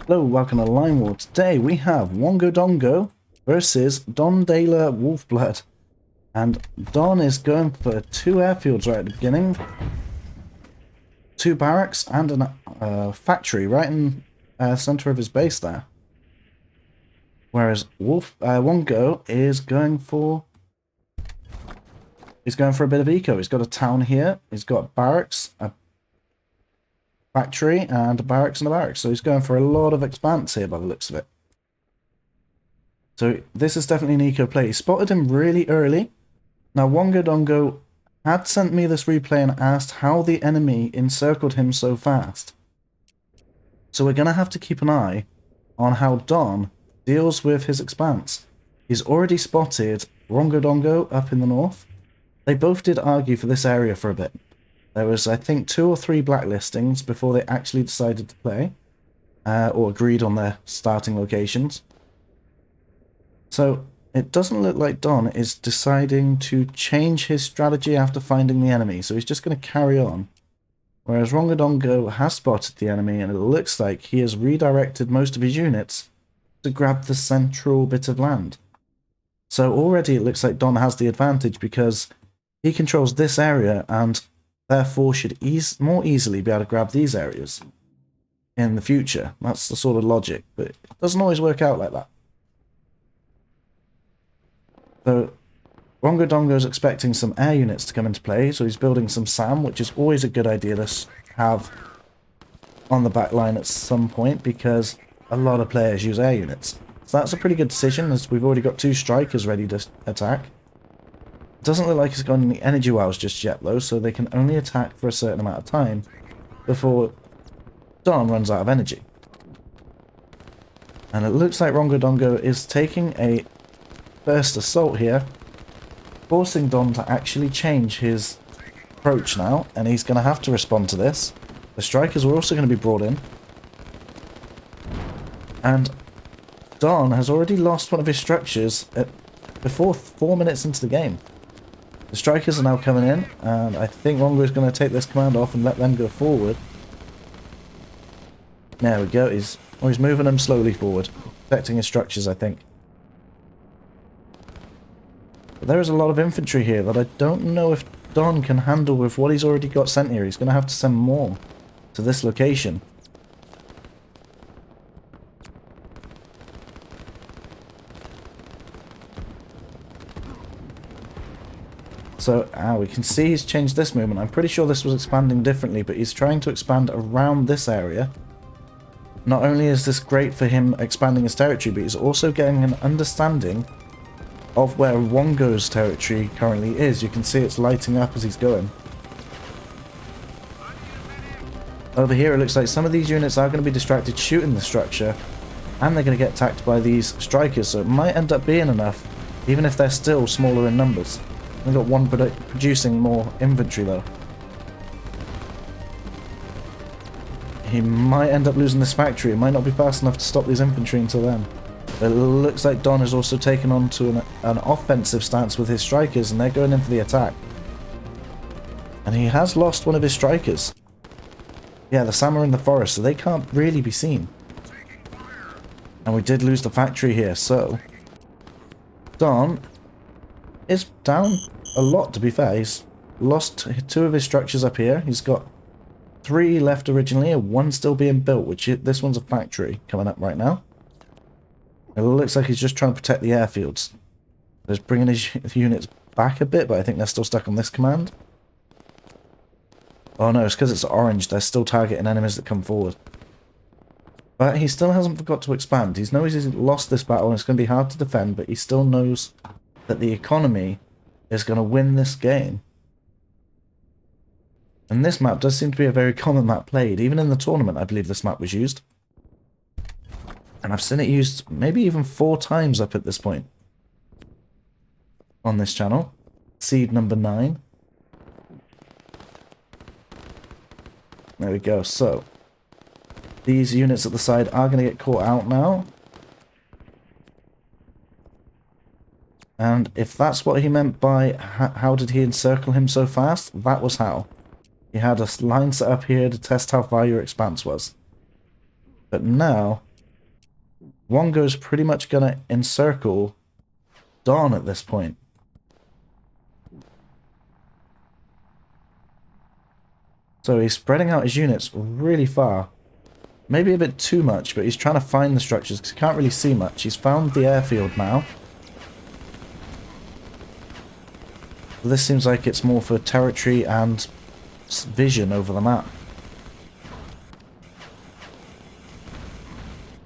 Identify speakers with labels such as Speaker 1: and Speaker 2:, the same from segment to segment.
Speaker 1: Hello, welcome to Line War. Today we have WrongoDongo versus Dondaler Wolfblood. And Don is going for two airfields right at the beginning. Two barracks and a factory right in center of his base there. Whereas Wongo is going for... He's going for a bit of eco. He's got a town here. He's got barracks, a factory, and a barracks and a barracks. So he's going for a lot of expanse here by the looks of it. So this is definitely an eco play. He spotted him really early. Now WrongoDongo had sent me this replay and asked how the enemy encircled him so fast. So we're going to have to keep an eye on how Don deals with his expanse. He's already spotted WrongoDongo up in the north. They both did argue for this area for a bit. There was, I think, 2 or 3 blacklistings before they actually decided to play, or agreed on their starting locations. So it doesn't look like Don is deciding to change his strategy after finding the enemy, so he's just going to carry on. Whereas WrongoDongo has spotted the enemy, and it looks like he has redirected most of his units to grab the central bit of land. So already it looks like Don has the advantage because he controls this area and therefore should more easily be able to grab these areas in the future. That's the sort of logic, but it doesn't always work out like that. So WrongoDongo is expecting some air units to come into play, so he's building some SAM, which is always a good idea to have on the back line at some point because a lot of players use air units. So that's a pretty good decision, as we've already got 2 strikers ready to attack. Doesn't look like he's got any energy wells just yet though, so they can only attack for a certain amount of time before Don runs out of energy. And it looks like WrongoDongo is taking a first assault here, forcing Don to actually change his approach now, and he's going to have to respond to this. The strikers are also going to be brought in. And Don has already lost one of his structures before 4 minutes into the game. The strikers are now coming in, and I think Wongo is going to take this command off and let them go forward. There we go. He's moving them slowly forward, protecting his structures, I think. But there is a lot of infantry here that I don't know if Don can handle with what he's already got sent here. He's going to have to send more to this location. So, we can see he's changed this movement. I'm pretty sure this was expanding differently, but he's trying to expand around this area. Not only is this great for him expanding his territory, but he's also getting an understanding of where Wongo's territory currently is. You can see it's lighting up as he's going. Over here it looks like some of these units are going to be distracted shooting the structure, and they're going to get attacked by these strikers, so it might end up being enough, even if they're still smaller in numbers. We've got one producing more infantry though. He might end up losing this factory. It might not be fast enough to stop these infantry until then. But it looks like Don has also taken on to an offensive stance with his strikers, and they're going in for the attack. And he has lost one of his strikers. Yeah, the SAM are in the forest, so they can't really be seen. And we did lose the factory here, so Don is down a lot, to be fair. He's lost 2 of his structures up here. He's got 3 left originally, and 1 still being built, which this one's a factory coming up right now. It looks like he's just trying to protect the airfields. He's bringing his units back a bit, but I think they're still stuck on this command. Oh no, it's because it's orange. They're still targeting enemies that come forward. But he still hasn't forgot to expand. He knows he's lost this battle and it's going to be hard to defend, but he still knows that the economy is going to win this game. And this map does seem to be a very common map played. Even in the tournament, I believe this map was used. And I've seen it used maybe even 4 times up at this point on this channel. Seed number 9. There we go. So these units at the side are going to get caught out now. And if that's what he meant by how did he encircle him so fast, that was how. He had a line set up here to test how far your expanse was. But now Wongo's pretty much going to encircle Don at this point. So he's spreading out his units really far. Maybe a bit too much, but he's trying to find the structures because he can't really see much. He's found the airfield now. This seems like it's more for territory and vision over the map.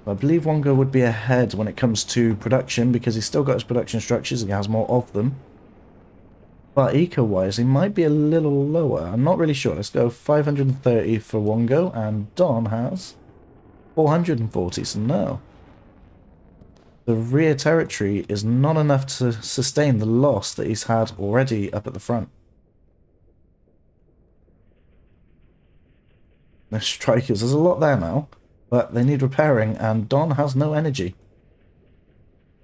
Speaker 1: I believe Wongo would be ahead when it comes to production because he's still got his production structures and he has more of them. But eco-wise, he might be a little lower. I'm not really sure. Let's go 530 for Wongo, and Don has 440, so no. The rear territory is not enough to sustain the loss that he's had already up at the front. The strikers, there's a lot there now, but they need repairing, and Don has no energy.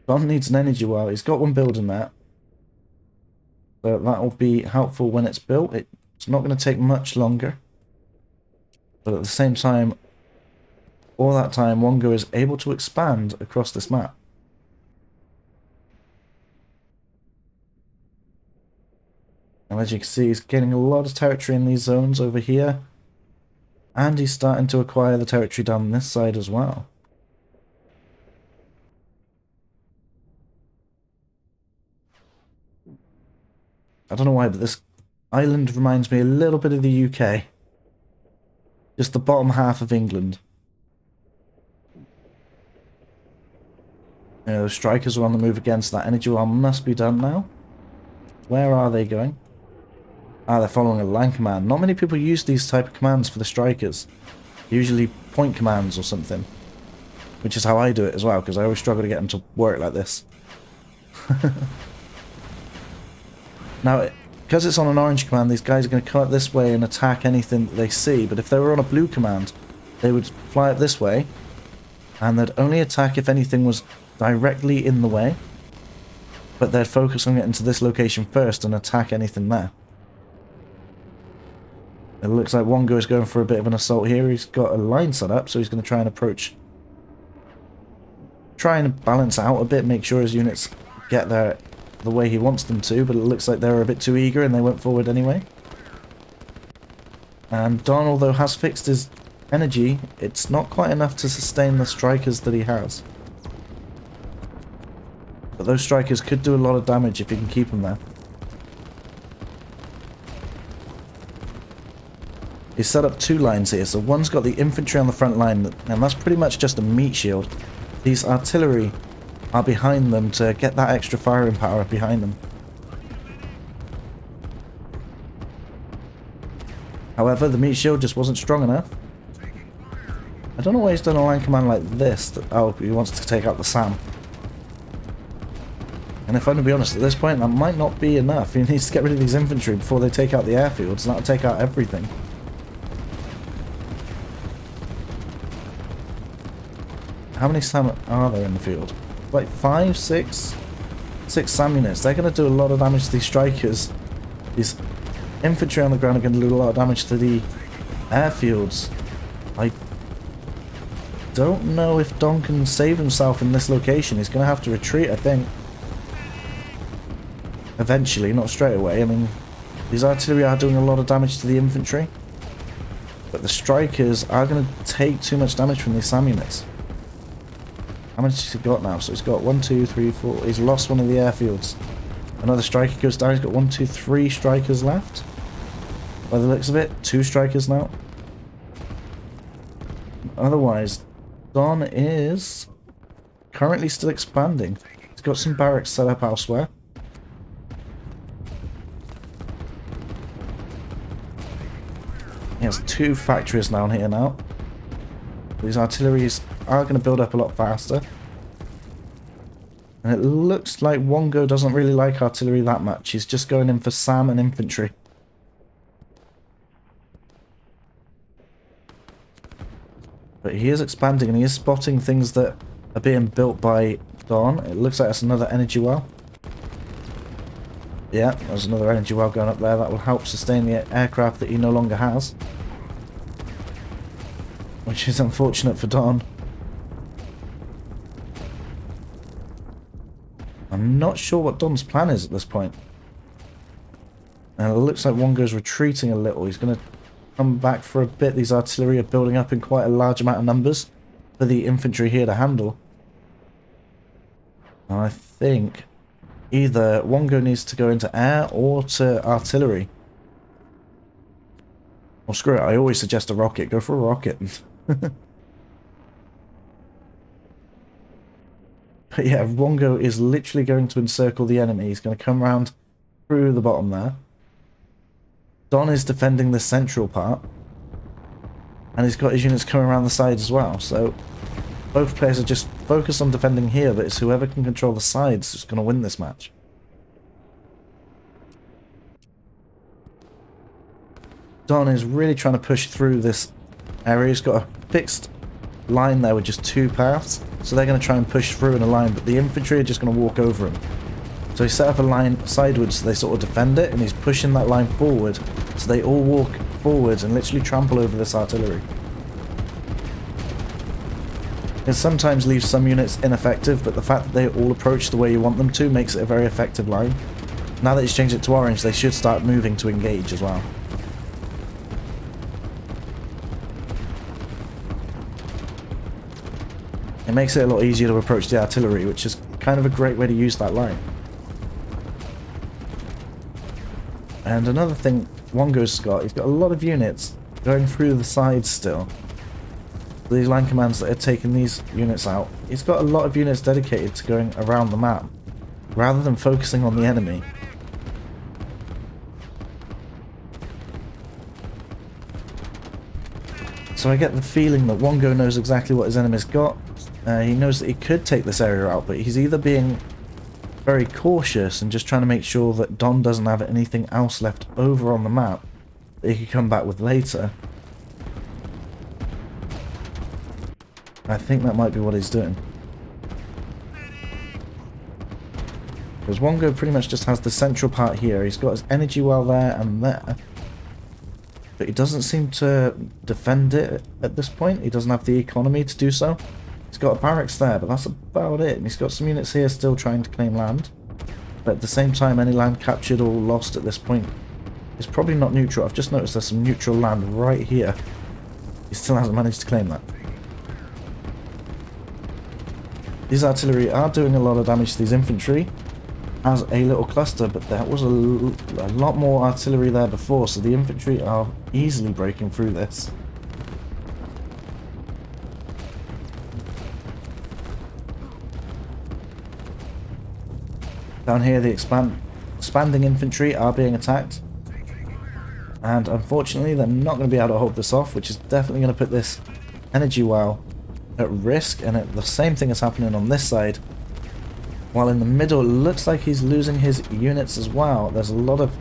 Speaker 1: Don needs an energy well. He's got one building there. So that will be helpful when it's built. It's not going to take much longer. But at the same time, all that time, Wongo is able to expand across this map. And as you can see, he's getting a lot of territory in these zones over here. And he's starting to acquire the territory down this side as well. I don't know why, but this island reminds me a little bit of the UK. Just the bottom half of England. You know, the strikers are on the move again, so that energy well must be done now. Where are they going? Ah, they're following a line command. Not many people use these type of commands for the strikers. Usually point commands or something. Which is how I do it as well, because I always struggle to get them to work like this. Now, because it's on an orange command, these guys are going to come up this way and attack anything that they see. But if they were on a blue command, they would fly up this way. And they'd only attack if anything was directly in the way. But they'd focus on getting to this location first and attack anything there. It looks like Wongo is going for a bit of an assault here. He's got a line set up, so he's going to try and approach. Try and balance out a bit, make sure his units get there the way he wants them to, but it looks like they're a bit too eager and they went forward anyway. And Don, although has fixed his energy, it's not quite enough to sustain the strikers that he has. But those strikers could do a lot of damage if he can keep them there. He's set up two lines here, so one's got the infantry on the front line, and that's pretty much just a meat shield. These artillery are behind them to get that extra firing power behind them. However, the meat shield just wasn't strong enough. I don't know why he's done a line command like this. Oh, he wants to take out the SAM. And if I'm going to be honest, at this point, that might not be enough. He needs to get rid of these infantry before they take out the airfields, and that'll take out everything. How many SAM are there in the field? Like 5, 6 SAM units. They're going to do a lot of damage to these strikers. These infantry on the ground are going to do a lot of damage to the airfields. I don't know if Don can save himself in this location. He's going to have to retreat, I think. Eventually, not straight away. I mean, these artillery are doing a lot of damage to the infantry. But the strikers are going to take too much damage from these SAM units. How much has he got now? So he's got 1, 2, 3, 4. He's lost one of the airfields. Another striker goes down. He's got 1, 2, 3 strikers left. By the looks of it, 2 strikers now. Otherwise, Don is currently still expanding. He's got some barracks set up elsewhere. He has 2 factories down here now. These artilleries are going to build up a lot faster. And it looks like Wongo doesn't really like artillery that much. He's just going in for SAM and infantry. But he is expanding and he is spotting things that are being built by Don. It looks like that's another energy well. Yeah, there's another energy well going up there. That will help sustain the aircraft that he no longer has. Which is unfortunate for Don. I'm not sure what Don's plan is at this point. And it looks like Wongo's retreating a little. He's going to come back for a bit. These artillery are building up in quite a large amount of numbers for the infantry here to handle. And I think either Wongo needs to go into air or to artillery. Well, screw it. I always suggest a rocket. Go for a rocket. But yeah, Wongo is literally going to encircle the enemy. He's going to come around through the bottom there. Don is defending the central part. And he's got his units coming around the sides as well. So both players are just focused on defending here, but it's whoever can control the sides that's going to win this match. Don is really trying to push through this area. He's got a fixed line there with just 2 paths. So they're going to try and push through in a line, but the infantry are just going to walk over him. So he set up a line sideways so they sort of defend it, and he's pushing that line forward. So they all walk forwards and literally trample over this artillery. It sometimes leaves some units ineffective, but the fact that they all approach the way you want them to makes it a very effective line. Now that he's changed it to orange, they should start moving to engage as well. It makes it a lot easier to approach the artillery, which is kind of a great way to use that line. And another thing Wongo's got, he's got a lot of units going through the sides still. These line commands that are taking these units out, he's got a lot of units dedicated to going around the map, rather than focusing on the enemy. So I get the feeling that Wongo knows exactly what his enemy's got. He knows that he could take this area out, but he's either being very cautious and just trying to make sure that Don doesn't have anything else left over on the map that he could come back with later. I think that might be what he's doing. Because Wongo pretty much just has the central part here. He's got his energy well there and there. But he doesn't seem to defend it at this point. He doesn't have the economy to do so. He's got a barracks there, but that's about it. And he's got some units here still trying to claim land. But at the same time, any land captured or lost at this point is probably not neutral. I've just noticed there's some neutral land right here. He still hasn't managed to claim that. These artillery are doing a lot of damage to these infantry as a little cluster, but there was a lot more artillery there before, so the infantry are easily breaking through this. Down here, the expanding infantry are being attacked, and unfortunately they're not going to be able to hold this off, which is definitely going to put this energy well at risk. And the same thing is happening on this side, while in the middle it looks like he's losing his units as well. There's a lot of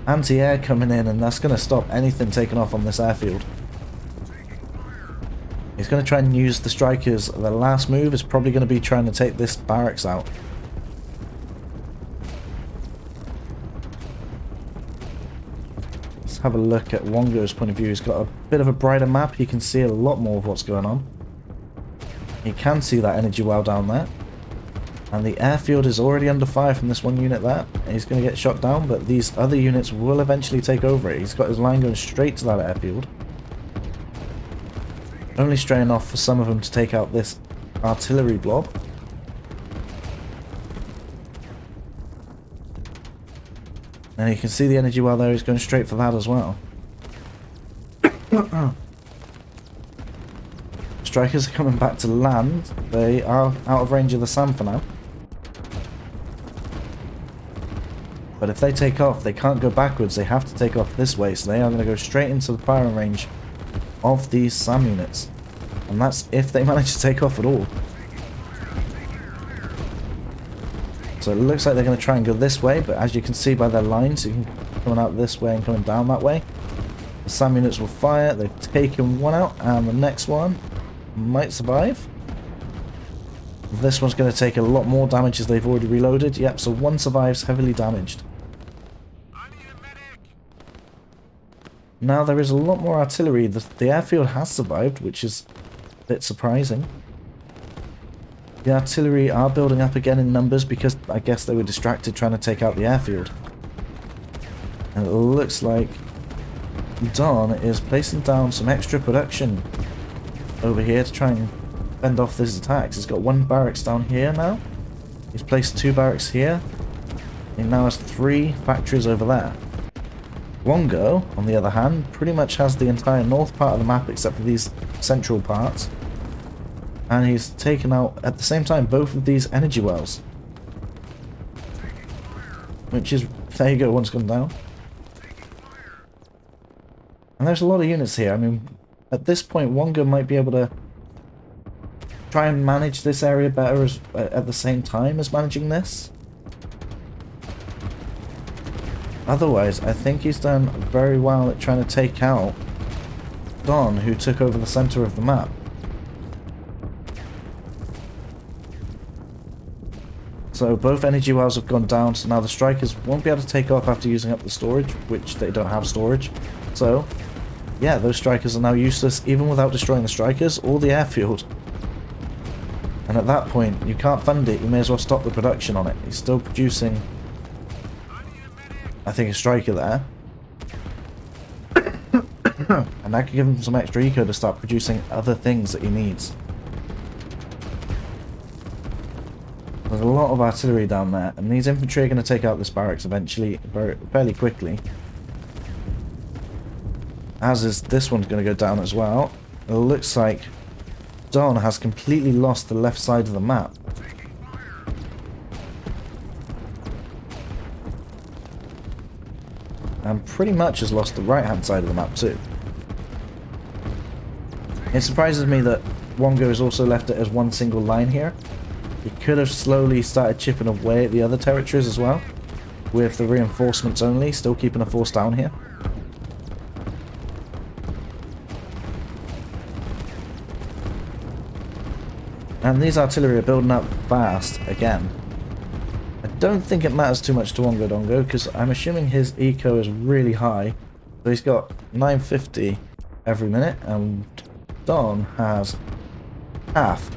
Speaker 1: anti-air coming in, and that's going to stop anything taken off on this airfield. He's going to try and use the strikers. The last move is probably going to be trying to take this barracks out. Have a look at Wongo's point of view. He's got a bit of a brighter map. He can see a lot more of what's going on. He can see that energy well down there. And the airfield is already under fire from this one unit there. He's going to get shot down, but these other units will eventually take over it. He's got his line going straight to that airfield. Only straying off for some of them to take out this artillery blob. And you can see the energy well there. He's going straight for that as well. Strikers are coming back to land. They are out of range of the SAM for now. But if they take off, they can't go backwards. They have to take off this way. So they are going to go straight into the firing range of these SAM units. And that's if they manage to take off at all. So it looks like they're going to try and go this way, but as you can see by their lines, you can coming out this way and coming down that way. The SAM units will fire. They've taken one out, and the next one might survive. This one's going to take a lot more damage as they've already reloaded. Yep, so one survives, heavily damaged. Now there is a lot more artillery. The airfield has survived, which is a bit surprising. The artillery are building up again in numbers because I guess they were distracted trying to take out the airfield. And it looks like Don is placing down some extra production over here to try and fend off these attacks. He's got 1 barracks down here now. He's placed 2 barracks here. He now has 3 factories over there. Wongo, on the other hand, pretty much has the entire north part of the map except for these central parts. And he's taken out, at the same time, both of these energy wells. Which is, there you go, one's gone down. And there's a lot of units here. I mean, at this point, Wongo might be able to try and manage this area better at the same time as managing this. Otherwise, I think he's done very well at trying to take out Don, who took over the center of the map. So both energy wells have gone down, so now the strikers won't be able to take off after using up the storage, which they don't have storage. So, yeah, those strikers are now useless even without destroying the strikers or the airfield. And at that point, you can't fund it, you may as well stop the production on it. He's still producing, I think, a striker there. And that could give him some extra eco to start producing other things that he needs. There's a lot of artillery down there, and these infantry are going to take out this barracks eventually, fairly quickly. As is this one's going to go down as well. It looks like Don has completely lost the left side of the map. And pretty much has lost the right hand side of the map too. It surprises me that Wongo has also left it as one single line here. He could have slowly started chipping away at the other territories as well, with the reinforcements only, still keeping a force down here. And these artillery are building up fast again. I don't think it matters too much to WrongoDongo because I'm assuming his eco is really high. So he's got 950 every minute, and Don has half,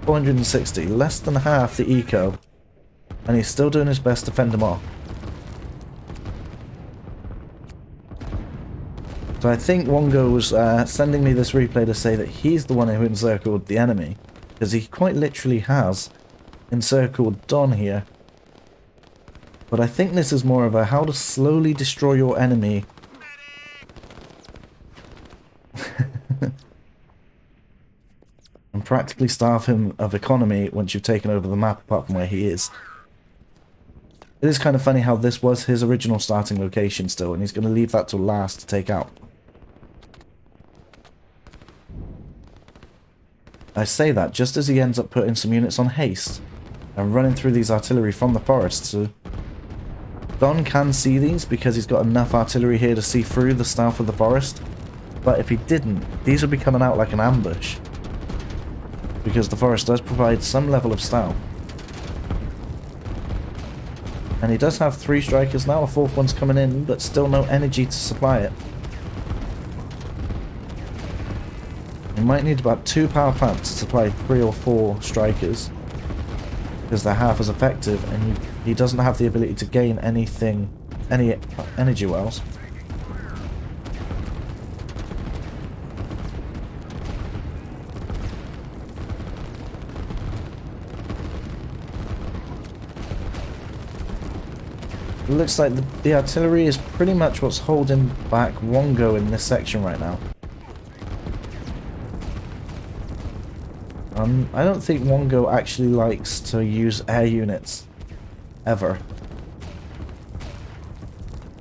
Speaker 1: 460, less than half the eco, and he's still doing his best to fend them off. So I think Wongo was sending me this replay to say that he's the one who encircled the enemy, because he quite literally has encircled Don here. But I think this is more of a how to slowly destroy your enemy. And practically starve him of economy once you've taken over the map, apart from where he is. It is kind of funny how this was his original starting location still, and he's going to leave that till last to take out. I say that just as he ends up putting some units on haste and running through these artillery from the forest. So Don can see these because he's got enough artillery here to see through the stealth of the forest. But if he didn't, these would be coming out like an ambush, because the forest does provide some level of stealth. And he does have 3 strikers now, a 4th one's coming in, but still no energy to supply it. He might need about 2 power plants to supply 3 or 4 strikers, because they're half as effective, and he doesn't have the ability to gain any energy wells. It looks like the artillery is pretty much what's holding back Wongo in this section right now. I don't think Wongo actually likes to use air units, ever.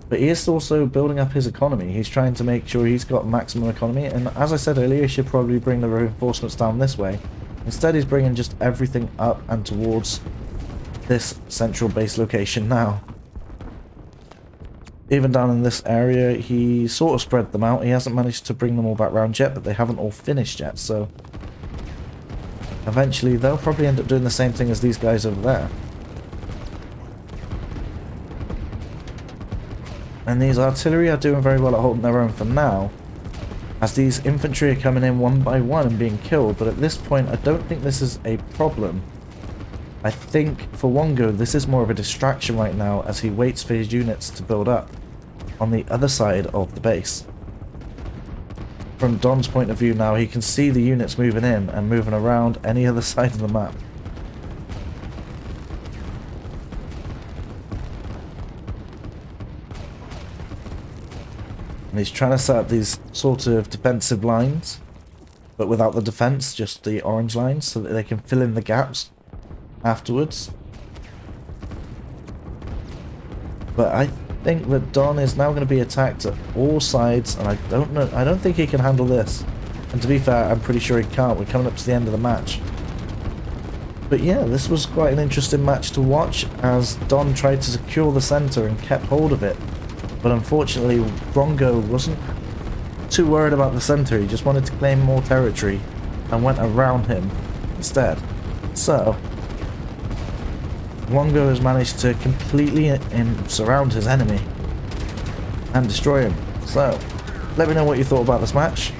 Speaker 1: But he is also building up his economy. He's trying to make sure he's got maximum economy, and as I said earlier, he should probably bring the reinforcements down this way. Instead, he's bringing just everything up and towards this central base location now. Even down in this area, he sort of spread them out. He hasn't managed to bring them all back round yet, but they haven't all finished yet, so eventually they'll probably end up doing the same thing as these guys over there. And these artillery are doing very well at holding their own for now, as these infantry are coming in one by one and being killed, but at this point I don't think this is a problem I think for Wongo this is more of a distraction right now as he waits for his units to build up on the other side of the base. From Don's point of view now, he can see the units moving in and moving around any other side of the map. And he's trying to set up these sort of defensive lines, but without the defense, just the orange lines, so that they can fill in the gaps afterwards. But I think that Don is now going to be attacked at all sides, and I don't think he can handle this. And to be fair, I'm pretty sure he can't. We're coming up to the end of the match. But yeah, this was quite an interesting match to watch, as Don tried to secure the center and kept hold of it. But unfortunately, Wrongo wasn't too worried about the center. He just wanted to claim more territory and went around him instead. So Wrongo has managed to completely surround his enemy and destroy him. So let me know what you thought about this match.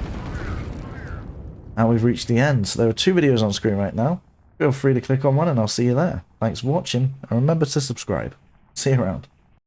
Speaker 1: Now we've reached the end. So there are 2 videos on screen right now. Feel free to click on one and I'll see you there. Thanks for watching, and remember to subscribe. See you around.